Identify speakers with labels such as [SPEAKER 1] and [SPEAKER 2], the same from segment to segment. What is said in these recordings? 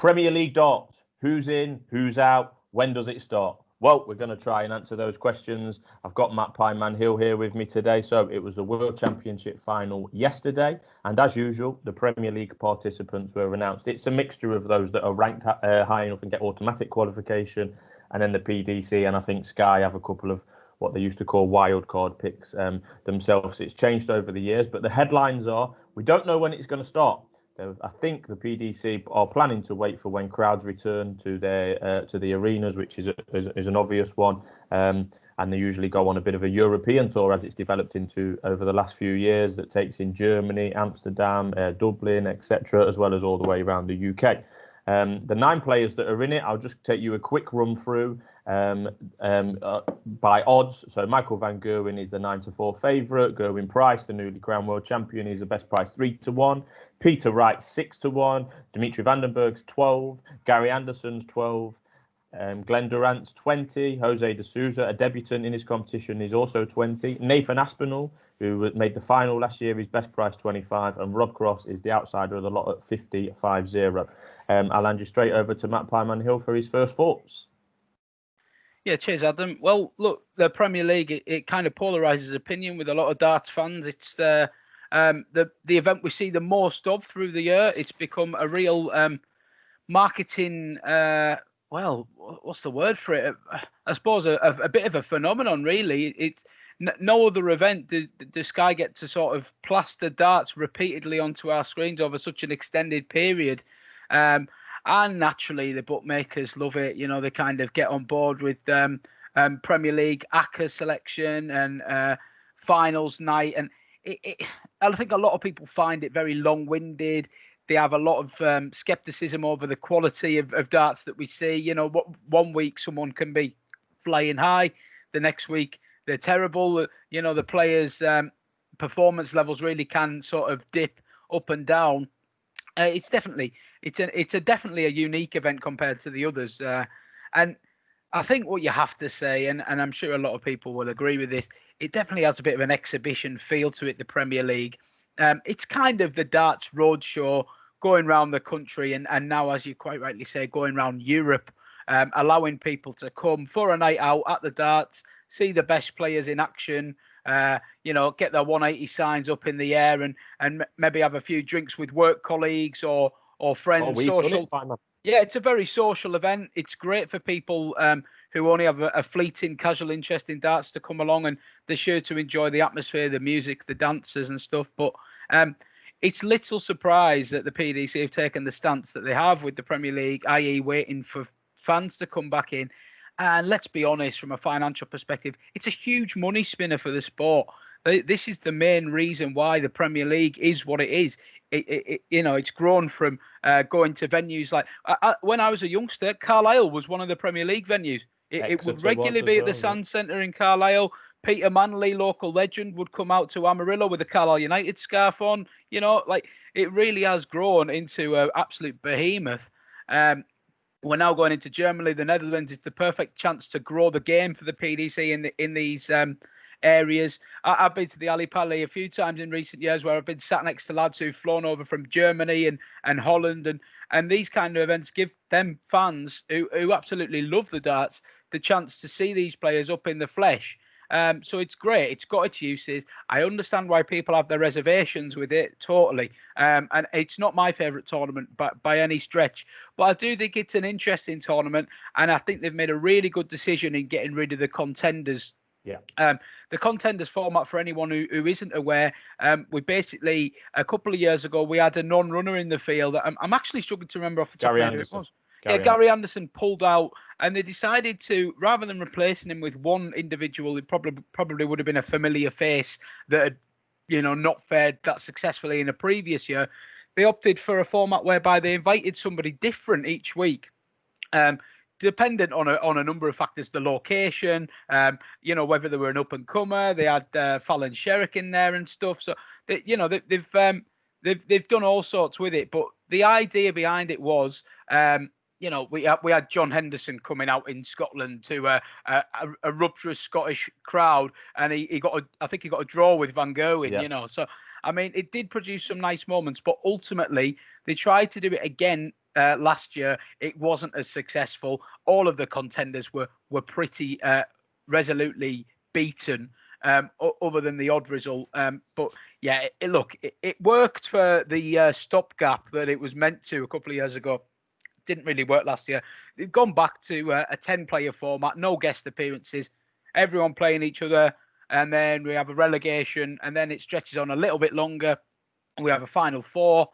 [SPEAKER 1] Premier League darts. Who's in? Who's out? When does it start? Well, we're going to try and answer those questions. I've got Matt Pyman Hill here with me today. So it was the World Championship final yesterday. And as usual, the Premier League participants were announced. It's a mixture of those that are ranked high enough and get automatic qualification. And then the PDC and I think Sky have a couple of what they used to call wild card picks themselves. It's changed over the years. But the headlines are, we don't know when it's going to start. I think the PDC are planning to wait for when crowds return to the arenas, which is an obvious one. And they usually go on a bit of a European tour as it's developed into over the last few years that takes in Germany, Amsterdam, Dublin, etc., as well as all the way around the UK. The 9 players that are in it, I'll just take you a quick run through by odds. So Michael van Gerwen is the 9-4 favourite. Gerwyn Price, the newly crowned world champion, is the best price 3-1. Peter Wright 6-1. Dimitri Bergh's 12. Gary Anderson's 12. Glen Durrant's 20. Jose de Sousa, a debutant in his competition, is also 20. Nathan Aspinall, who made the final last year, is best price 25. And Rob Cross is the outsider of the lot at 50-5-0. I'll hand you straight over to Matt Pyman Hill for his first thoughts.
[SPEAKER 2] Yeah, cheers, Adam. Well, look, the Premier League, it kind of polarises opinion with a lot of darts fans. It's the event we see the most of through the year. It's become a real marketing, well, what's the word for it? I suppose a bit of a phenomenon, really. It's no other event does Sky get to sort of plaster darts repeatedly onto our screens over such an extended period. And naturally, the bookmakers love it. You know, they kind of get on board with Premier League ACCA selection and finals night. And I think a lot of people find it very long-winded. They have a lot of skepticism over the quality of darts that we see. You know, one week someone can be flying high, the next week they're terrible. You know, the players' performance levels really can sort of dip up and down. It's definitely a unique event compared to the others, and I think what you have to say, and I'm sure a lot of people will agree with this, it definitely has a bit of an exhibition feel to it. The Premier League, it's kind of the darts roadshow going around the country, and now, as you quite rightly say, going around Europe, allowing people to come for a night out at the darts, see the best players in action. You know, get their 180 signs up in the air and maybe have a few drinks with work colleagues or friends. Social. Yeah, it's a very social event. It's great for people who only have a fleeting casual interest in darts to come along, and they're sure to enjoy the atmosphere, the music, the dancers and stuff. But it's little surprise that the PDC have taken the stance that they have with the Premier League, i.e. waiting for fans to come back in. And let's be honest, from a financial perspective, it's a huge money spinner for the sport. This is the main reason why the Premier League is what it is. You know, it's grown from going to venues like when I was a youngster, Carlisle was one of the Premier League venues. It would regularly be at the Sand Centre in Carlisle. Peter Manley, local legend, would come out to Amarillo with a Carlisle United scarf on. You know, like it really has grown into an absolute behemoth. We're now going into Germany, the Netherlands. It's the perfect chance to grow the game for the PDC in these areas. I've been to the Ali Pali a few times in recent years, where I've been sat next to lads who've flown over from Germany and Holland, and these kind of events give them fans who absolutely love the darts the chance to see these players up in the flesh. So it's great. It's got its uses. I understand why people have their reservations with it, totally. And it's not my favourite tournament by any stretch. But I do think it's an interesting tournament. And I think they've made a really good decision in getting rid of the contenders.
[SPEAKER 1] Yeah.
[SPEAKER 2] The contenders format, for anyone who isn't aware, we basically, a couple of years ago, we had a non-runner in the field. I'm actually struggling to remember off the top of my head who it was. Gary Anderson pulled out, and they decided to, rather than replacing him with one individual, it probably would have been a familiar face that had, you know, not fared that successfully in a previous year. They opted for a format whereby they invited somebody different each week, dependent on a number of factors, the location, you know, whether they were an up and comer. They had Fallon Sherrick in there and stuff. So they, you know, they've done all sorts with it. But the idea behind it was, you know, we had John Henderson coming out in Scotland to a rapturous Scottish crowd, and I think he got a draw with Van Gerwen,
[SPEAKER 1] yeah.
[SPEAKER 2] You know. So, I mean, it did produce some nice moments, but ultimately they tried to do it again last year, it wasn't as successful. All of the contenders were pretty resolutely beaten, other than the odd result. But yeah, it worked for the stopgap that it was meant to a couple of years ago. Didn't really work last year. They've gone back to a 10-player format, no guest appearances, everyone playing each other, and then we have a relegation, and then it stretches on a little bit longer. We have a final four,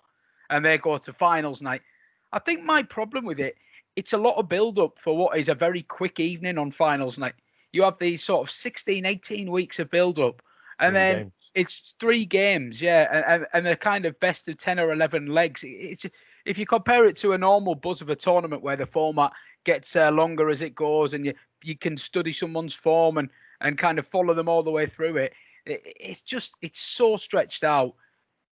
[SPEAKER 2] and they go to finals night. I think my problem with it, it's a lot of build-up for what is a very quick evening on finals night. You have these sort of 16, 18 weeks of build-up, and then games. It's 3 games, yeah, and they're kind of best of 10 or 11 legs. It's if you compare it to a normal buzz of a tournament where the format gets longer as it goes, and you can study someone's form and kind of follow them all the way through it. It's so stretched out.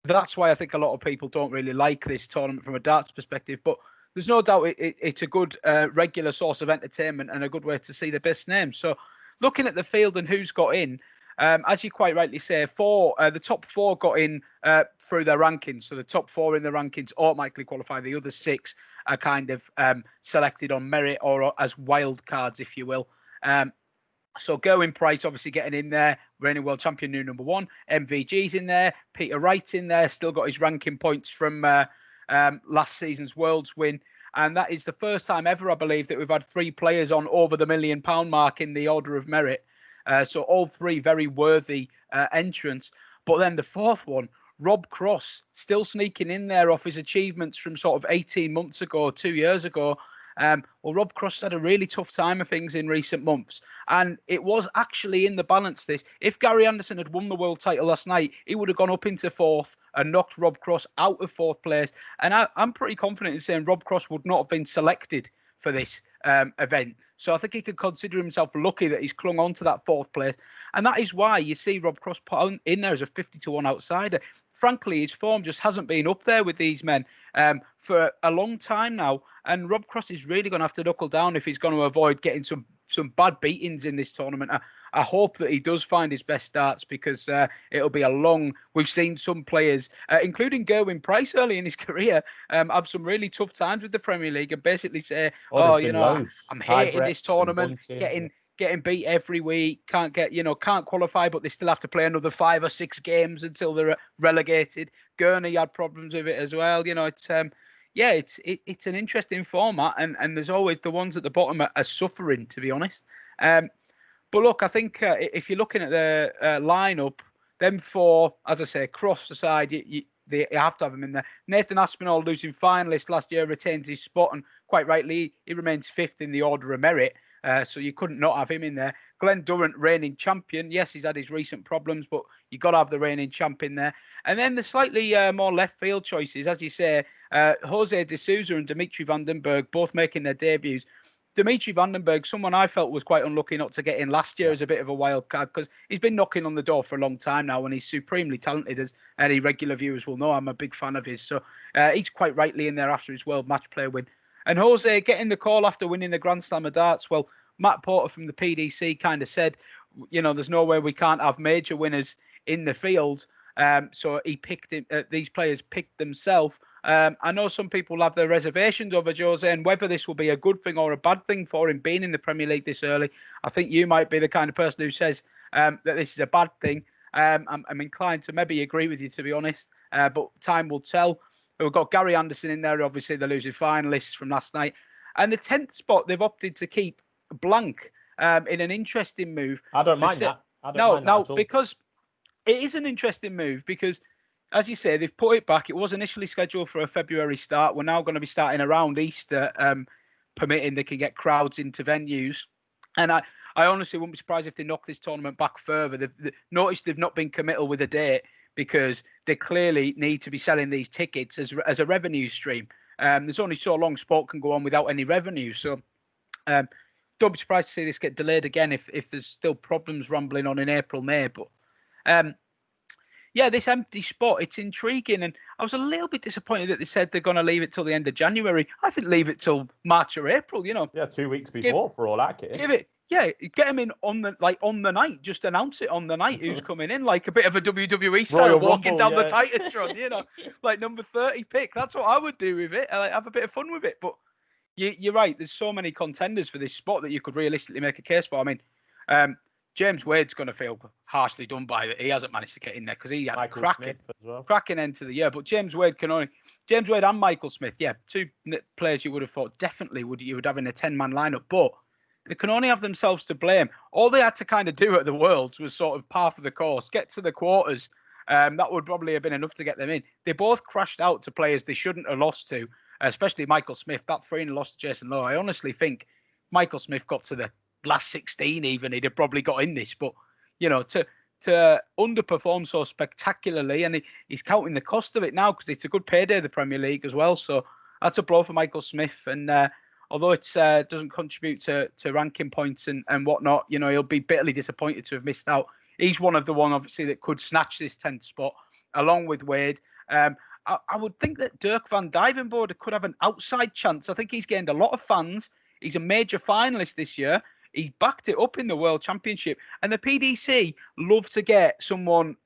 [SPEAKER 2] That's why I think a lot of people don't really like this tournament from a darts perspective. But there's no doubt it's a good regular source of entertainment and a good way to see the best names. So looking at the field and who's got in, as you quite rightly say, the top 4 got in through their rankings. So the top 4 in the rankings automatically qualify. The other 6 are kind of selected on merit or as wild cards, if you will. So Gerwyn Price obviously getting in there, reigning world champion, new number 1. MVG's in there. Peter Wright's in there, still got his ranking points from last season's Worlds win. And that is the first time ever, I believe, that we've had 3 players on over the £1 million mark in the order of merit. So all 3 very worthy entrants. But then the 4th one, Rob Cross, still sneaking in there off his achievements from sort of 18 months ago, 2 years ago. Well, Rob Cross had a really tough time of things in recent months. And it was actually in the balance this. If Gary Anderson had won the world title last night, he would have gone up into 4th and knocked Rob Cross out of 4th place. And I'm pretty confident in saying Rob Cross would not have been selected for this event. So I think he could consider himself lucky that he's clung on to that 4th place. And that is why you see Rob Cross put in there as a 50-1 outsider. Frankly, his form just hasn't been up there with these men for a long time now. And Rob Cross is really going to have to knuckle down if he's going to avoid getting some bad beatings in this tournament. I hope that he does find his best starts, because it'll be a long... We've seen some players, including Gerwyn Price early in his career, have some really tough times with the Premier League and basically say, I'm hating this tournament, getting beat every week, can't qualify, but they still have to play another 5 or 6 games until they're relegated. Gurney had problems with it as well. It's it's an interesting format, and there's always the ones at the bottom are suffering, to be honest. But look, I think if you're looking at the lineup, them 4, as I say, Cross aside, you have to have him in there. Nathan Aspinall, losing finalist last year, retains his spot, and quite rightly, he remains 5th in the order of merit. So you couldn't not have him in there. Glen Durrant, reigning champion. Yes, he's had his recent problems, but you got to have the reigning champ in there. And then the slightly more left field choices, as you say, Jose de Sousa and Dimitri van den Bergh both making their debuts. Dimitri van den Bergh, someone I felt was quite unlucky not to get in last year as a bit of a wild card, because he's been knocking on the door for a long time now, and he's supremely talented, as any regular viewers will know. I'm a big fan of his. So he's quite rightly in there after his World Match Play win. And Jose getting the call after winning the Grand Slam of Darts. Well, Matt Porter from the PDC kind of said, there's no way we can't have major winners in the field. So he picked him. These players picked themselves. I know some people have their reservations over Jose and whether this will be a good thing or a bad thing for him being in the Premier League this early. I think you might be the kind of person who says that this is a bad thing. I'm inclined to maybe agree with you, to be honest, but time will tell. We've got Gary Anderson in there, obviously the losing finalists from last night. And the 10th spot, they've opted to keep blank in an interesting move.
[SPEAKER 1] I don't mind that.
[SPEAKER 2] No, because it is an interesting move, because, as you say, they've put it back. It was initially scheduled for a February start. We're now going to be starting around Easter, permitting they can get crowds into venues. And I honestly wouldn't be surprised if they knock this tournament back further. They've noticed they've not been committal with a date, because they clearly need to be selling these tickets as a revenue stream. There's only so long sport can go on without any revenue. So don't be surprised to see this get delayed again if there's still problems rumbling on in April, May. But this empty spot, it's intriguing. And I was a little bit disappointed that they said they're going to leave it till the end of January. I think leave it till March or April,
[SPEAKER 1] Yeah, 2 weeks before for all that kit.
[SPEAKER 2] Yeah, get him in on the night. Just announce it on the night who's coming in, like a bit of a WWE style,
[SPEAKER 1] Royal
[SPEAKER 2] walking
[SPEAKER 1] Rumble,
[SPEAKER 2] down the Titantron, like number 30 pick. That's what I would do with it. Like, have a bit of fun with it. But you're right. There's so many contenders for this spot that you could realistically make a case for. I mean, James Wade's going to feel harshly done by it. He hasn't managed to get in there because he had a cracking end to the year. But James Wade and Michael Smith, yeah, two players you would have thought definitely you would have in a 10-man lineup, but they can only have themselves to blame. All they had to kind of do at the Worlds was sort of par for the course, get to the quarters. That would probably have been enough to get them in. They both crashed out to players they shouldn't have lost to, especially Michael Smith. That 3-0 loss to Jason Lowe. I honestly think Michael Smith got to the last 16 even, he'd have probably got in this. But, to underperform so spectacularly, and he's counting the cost of it now because it's a good payday, the Premier League as well. So that's a blow for Michael Smith. And although it doesn't contribute to ranking points and whatnot, he'll be bitterly disappointed to have missed out. He's one of the one, obviously, that could snatch this 10th spot, along with Wade. I would think that Dirk van Dijvenbode could have an outside chance. I think he's gained a lot of fans. He's a major finalist this year. He backed it up in the World Championship. And the PDC love to get someone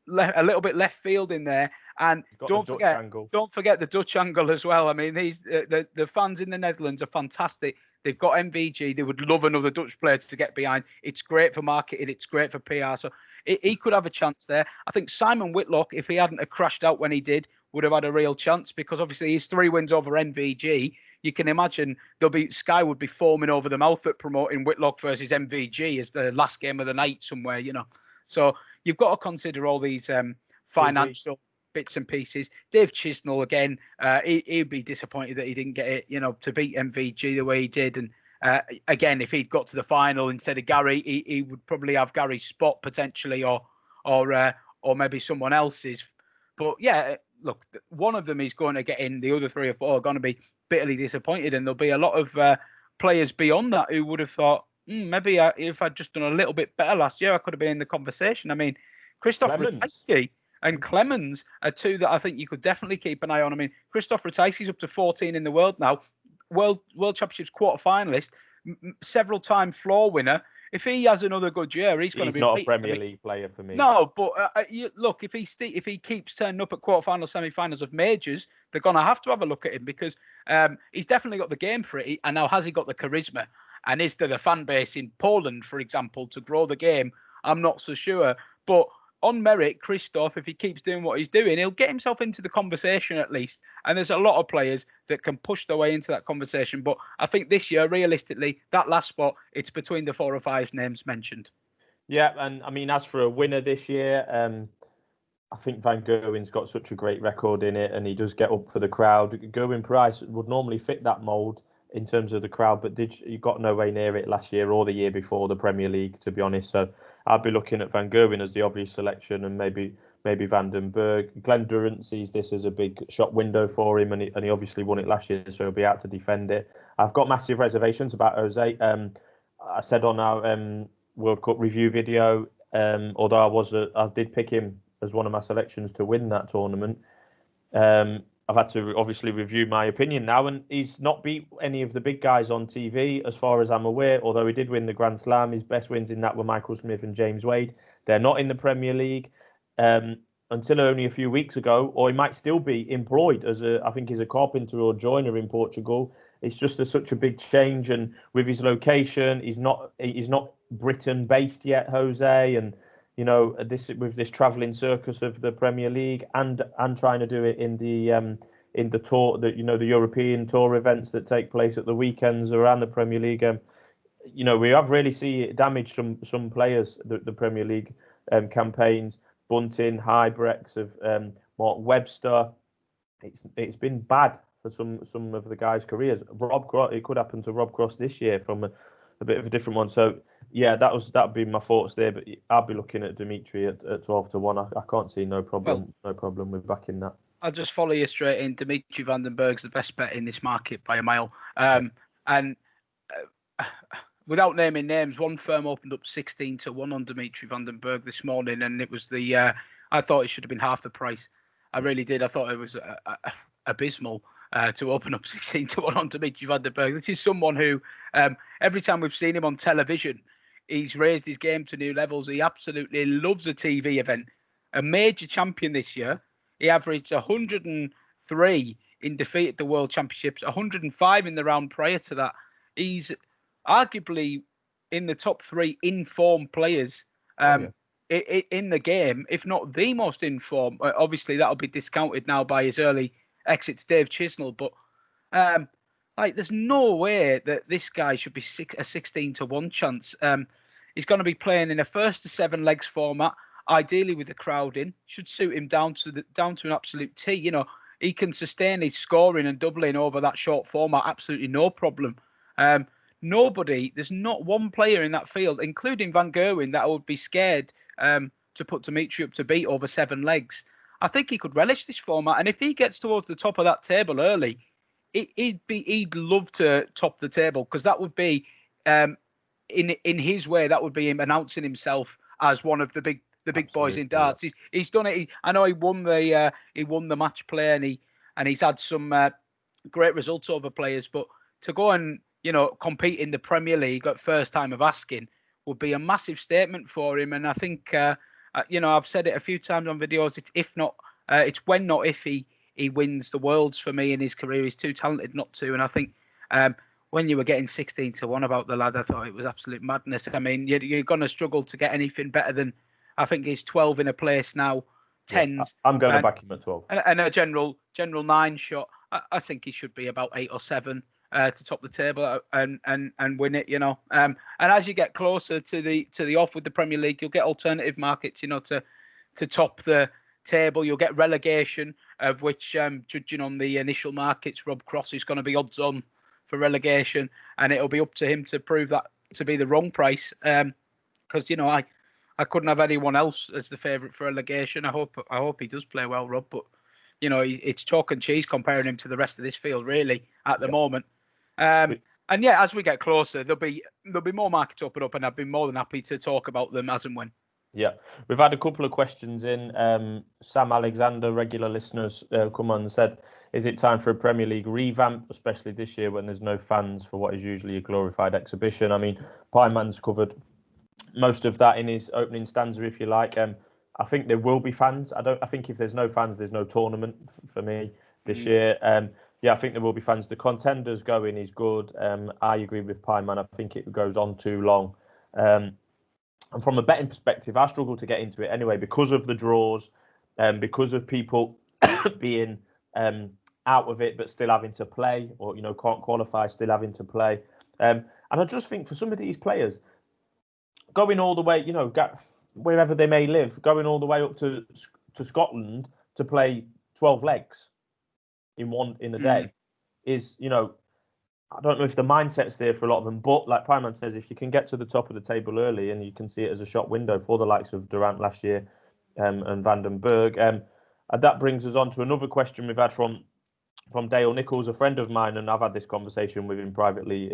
[SPEAKER 2] a little bit left field in there. And don't forget the Dutch angle as well. I mean, the fans in the Netherlands are fantastic. They've got MVG. They would love another Dutch player to get behind. It's great for marketing. It's great for PR. So he could have a chance there. I think Simon Whitlock, if he hadn't have crashed out when he did, would have had a real chance because obviously his 3 wins over MVG. You can imagine Sky would be foaming over the mouth at promoting Whitlock versus MVG as the last game of the night somewhere, So you've got to consider all these financial bits and pieces. Dave Chisnell, again, he'd be disappointed that he didn't get it, to beat MVG the way he did. And again, if he'd got to the final instead of Gary, he would probably have Gary's spot potentially, or maybe someone else's. But yeah, look, one of them is going to get in. The other 3 or 4 are going to be bitterly disappointed, and there'll be a lot of players beyond that who would have thought, maybe if I'd just done a little bit better last year, I could have been in the conversation. I mean, Christoph Ratajski and Clemens are 2 that I think you could definitely keep an eye on. I mean, Christoph Ratajski's up to 14 in the world now, World Championships quarter-finalist, several-time floor winner. If he has another good year, he's going to be.
[SPEAKER 1] He's not a Premier League player for me.
[SPEAKER 2] No, but look, if he keeps turning up at quarterfinals, semi-finals of majors, they're going to have a look at him because he's definitely got the game for it. And now has he got the charisma? And is there the fan base in Poland, for example, to grow the game? I'm not so sure. But on merit, Christoph, if he keeps doing what he's doing, he'll get himself into the conversation at least. And there's a lot of players that can push their way into that conversation. But I think this year, realistically, that last spot, it's between the 4 or 5 names mentioned.
[SPEAKER 1] Yeah, and I mean, as for a winner this year, I think Van Gerwen's got such a great record in it, and he does get up for the crowd. Gerwyn Price would normally fit that mould in terms of the crowd, but he got no way near it last year or the year before the Premier League, to be honest. So I'd be looking at Van Gerwen as the obvious selection, and maybe Van den Bergh. Glen Durrant sees this as a big shop window for him, and he obviously won it last year, so he'll be out to defend it. I've got massive reservations about Jose. I said on our World Cup review video, although I did pick him as one of my selections to win that tournament. I've had to obviously review my opinion now, and he's not beat any of the big guys on TV as far as I'm aware, although he did win the Grand Slam. His best wins in that were Michael Smith and James Wade. They're not in the Premier League until only a few weeks ago, or he might still be employed as I think he's a carpenter or joiner in Portugal. It's just such a big change, and with his location, he's not Britain based yet, Jose, and this travelling circus of the Premier League, and trying to do it in the tour, the European tour events that take place at the weekends around the Premier League. We have really seen it damage some players, the Premier League campaigns. Bunting, Hybrex, of Mark Webster. It's been bad for some of the guys' careers. It could happen to Rob Cross this year from a bit of a different one. So yeah, that'd be my thoughts there. But I'll be looking at Dimitri at 12-1. I can't see no problem with backing that.
[SPEAKER 2] I'll just follow you straight in. Dimitri van den Bergh's the best bet in this market by a mile. Without naming names, one firm opened up 16-1 on Dimitri van den Bergh this morning, and it was I thought it should have been half the price. I really did. I thought it was abysmal. to open up 16-1 on Dimitri van den Bergh. This is someone who, every time we've seen him on television, he's raised his game to new levels. He absolutely loves a TV event. A major champion this year. He averaged 103 in defeat at the World Championships, 105 in the round prior to that. He's arguably in the top 3 in-form players in the game, if not the most in-form. Obviously, that'll be discounted now by his early exit to Dave Chisnell, but there's no way that this guy should be a 16-1 chance. He's going to be playing in a first to 7 legs format, ideally with the crowd in. Should suit him down to an absolute T. You know, he can sustain his scoring and doubling over that short format, absolutely no problem. There's not one player in that field, including Van Gerwen, that would be scared to put Dimitri up to beat over 7 legs. I think he could relish this format, and if he gets towards the top of that table early, he'd love to top the table, because that would be in his way, that would be him announcing himself as one of the big boys in darts. He's done it. I know he won the match play, and he's had some great results over players, but to go and compete in the Premier League at first time of asking would be a massive statement for him. And I think I've said it a few times on videos. It's when not if he wins the Worlds for me in his career. He's too talented not to. And I think when you were getting 16-1 about the lad, I thought it was absolute madness. I mean, you're going to struggle to get anything better than, I think he's 12 in a place now, 10s.
[SPEAKER 1] Yeah, I'm going to back him at 12.
[SPEAKER 2] And a general 9 shot. I think he should be about 8 or 7 to top the table and win it, And as you get closer to the off with the Premier League, you'll get alternative markets, to top the table. You'll get relegation, of which, judging on the initial markets, Rob Cross is going to be odds on for relegation, and it'll be up to him to prove that to be the wrong price. Because I couldn't have anyone else as the favourite for relegation. I hope he does play well, Rob. But it's chalk and cheese comparing him to the rest of this field, really, at the moment. And as we get closer, there'll be more markets open up, and I'd be more than happy to talk about them as and when.
[SPEAKER 1] Yeah, we've had a couple of questions in. Sam Alexander, regular listeners, come on and said, is it time for a Premier League revamp, especially this year when there's no fans for what is usually a glorified exhibition? I mean, Pieman's covered most of that in his opening stanza, if you like. I think there will be fans. I think if there's no fans, there's no tournament for me this year. I think there will be fans. The contenders going is good. I agree with Pieman. I think it goes on too long. And from a betting perspective, I struggle to get into it anyway because of the draws, because of people being out of it but still having to play, or can't qualify, still having to play. And I just think for some of these players, going all the way, wherever they may live, going all the way up to Scotland to play 12 legs in a day is, I don't know if the mindset's there for a lot of them, but like Pieman says, if you can get to the top of the table early and you can see it as a shot window for the likes of Durrant last year and Van den Bergh, and that brings us on to another question we've had from Dale Nichols, a friend of mine, and I've had this conversation with him privately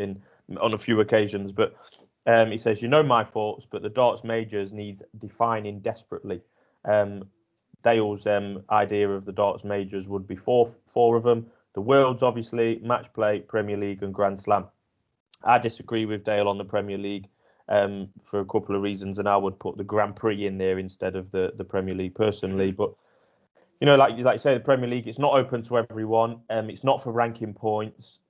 [SPEAKER 1] on a few occasions, but he says, my thoughts, but the darts majors needs defining desperately. Dale's idea of the darts majors would be four of them. The Worlds, obviously, Match Play, Premier League and Grand Slam. I disagrry with Dale on the Premier League for a couple of reasons, and I would put the Grand Prix in there instead of the Premier League personally. But, like you say, the Premier League, it's not open to everyone. It's not for ranking points.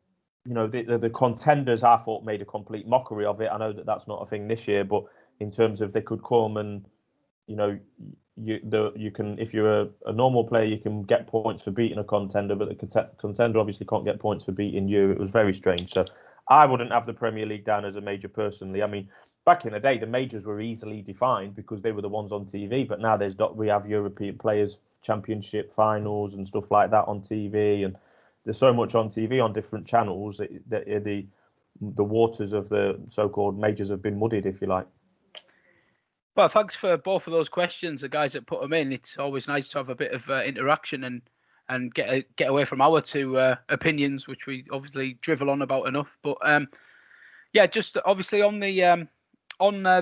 [SPEAKER 1] The contenders, I thought, made a complete mockery of it. I know that that's not a thing this year, but in terms of they could come and, you can, if you're a normal player, you can get points for beating a contender, but the contender obviously can't get points for beating you. It was very strange. So I wouldn't have the Premier League down as a major personally. I mean, back in the day, the majors were easily defined because they were the ones on TV, but now we have European Players Championship finals and stuff like that on TV, and there's so much on TV on different channels that the waters of the so-called majors have been muddied, if you like.
[SPEAKER 2] Well, thanks for both of those questions, the guys that put them in. It's always nice to have a bit of interaction and get away from our two opinions, which we obviously drivel on about enough. But just obviously on the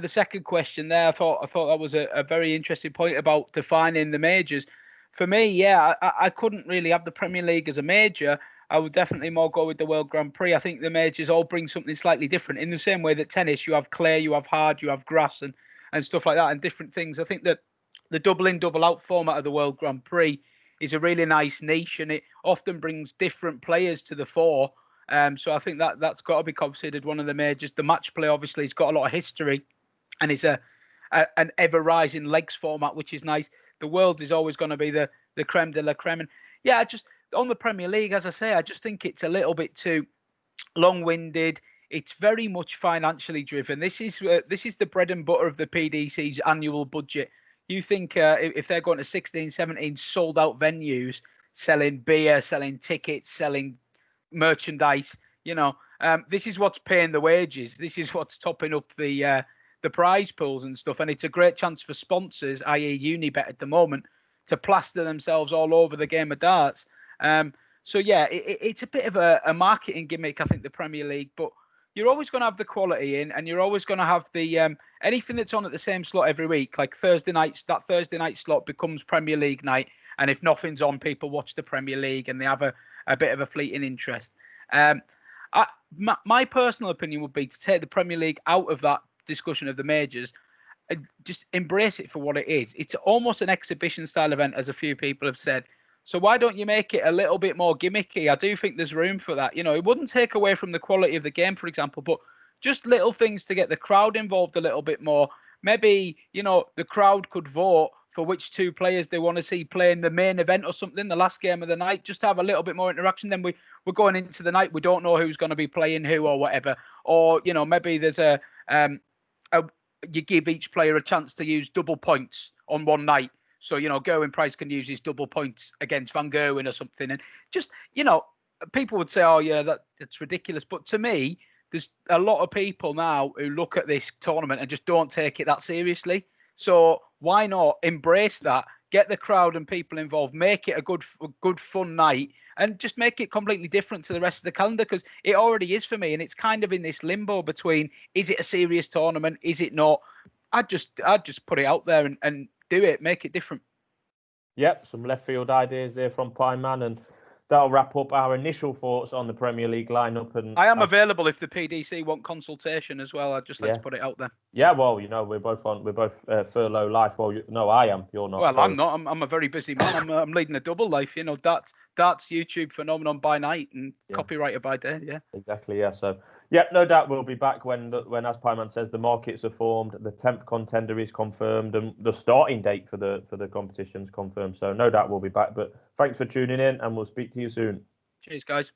[SPEAKER 2] second question there, I thought that was a very interesting point about defining the majors. For me, I couldn't really have the Premier League as a major. I would definitely more go with the World Grand Prix. I think the majors all bring something slightly different. In the same way that tennis, you have clay, you have hard, you have grass, and stuff like that, and different things. I think that the double in, double out format of the World Grand Prix is a really nice niche, and it often brings different players to the fore. So I think that's got to be considered one of the majors. The match play obviously has got a lot of history, and it's an ever rising legs format, which is nice. The World is always going to be the creme de la creme. And yeah, just on the Premier League, as I say, I just think it's a little bit too long-winded. It's very much financially driven. This is the bread and butter of the PDC's annual budget. You think if they're going to 16, 17 sold-out venues, selling beer, selling tickets, selling merchandise, this is what's paying the wages. This is what's topping up the prize pools and stuff. And it's a great chance for sponsors, i.e. Unibet at the moment, to plaster themselves all over the game of darts. So yeah, it's a bit of a marketing gimmick, I think, the Premier League, but you're always going to have the quality in, and you're always going to have the anything that's on at the same slot every week, like Thursday nights. That Thursday night slot becomes Premier League night, and if nothing's on, people watch the Premier League and they have a bit of a fleeting interest. My personal opinion would be to take the Premier League out of that discussion of the majors. Just embrace it for what it is. It's almost an exhibition style event, as a few people have said. So why don't you make it a little bit more gimmicky? I do think there's room for that. It wouldn't take away from the quality of the game, for example, but just little things to get the crowd involved a little bit more. Maybe, the crowd could vote for which two players they want to see play in the main event or something, the last game of the night, just to have a little bit more interaction. Then we're going into the night. We don't know who's going to be playing who or whatever. Or, maybe there's you give each player a chance to use double points on one night. So, Gerwyn Price can use his double points against Van Gerwen or something. And just, people would say, oh, yeah, that's ridiculous. But to me, there's a lot of people now who look at this tournament and just don't take it that seriously. So why not embrace that, get the crowd and people involved, make it a good fun night, and just make it completely different to the rest of the calendar, because it already is for me. And it's kind of in this limbo between, is it a serious tournament? Is it not? I'd just put it out there and do it, make it different.
[SPEAKER 1] Yep, some left field ideas there from Pyman, and that'll wrap up our initial thoughts on the Premier League lineup. And
[SPEAKER 2] I am available if the PDC want consultation as well. I'd just like to put it out there.
[SPEAKER 1] Yeah, well, we're both furlough life. Well, no, I am. You're not.
[SPEAKER 2] Well, so. I'm not. I'm a very busy man. I'm leading a double life. Darts YouTube phenomenon by night and copywriter by day. Yeah.
[SPEAKER 1] Exactly. Yeah. So, no doubt we'll be back when as Pyman says, the markets are formed, the 10th contender is confirmed, and the starting date for the competition's confirmed. So, no doubt we'll be back. But thanks for tuning in, and we'll speak to you soon.
[SPEAKER 2] Cheers, guys.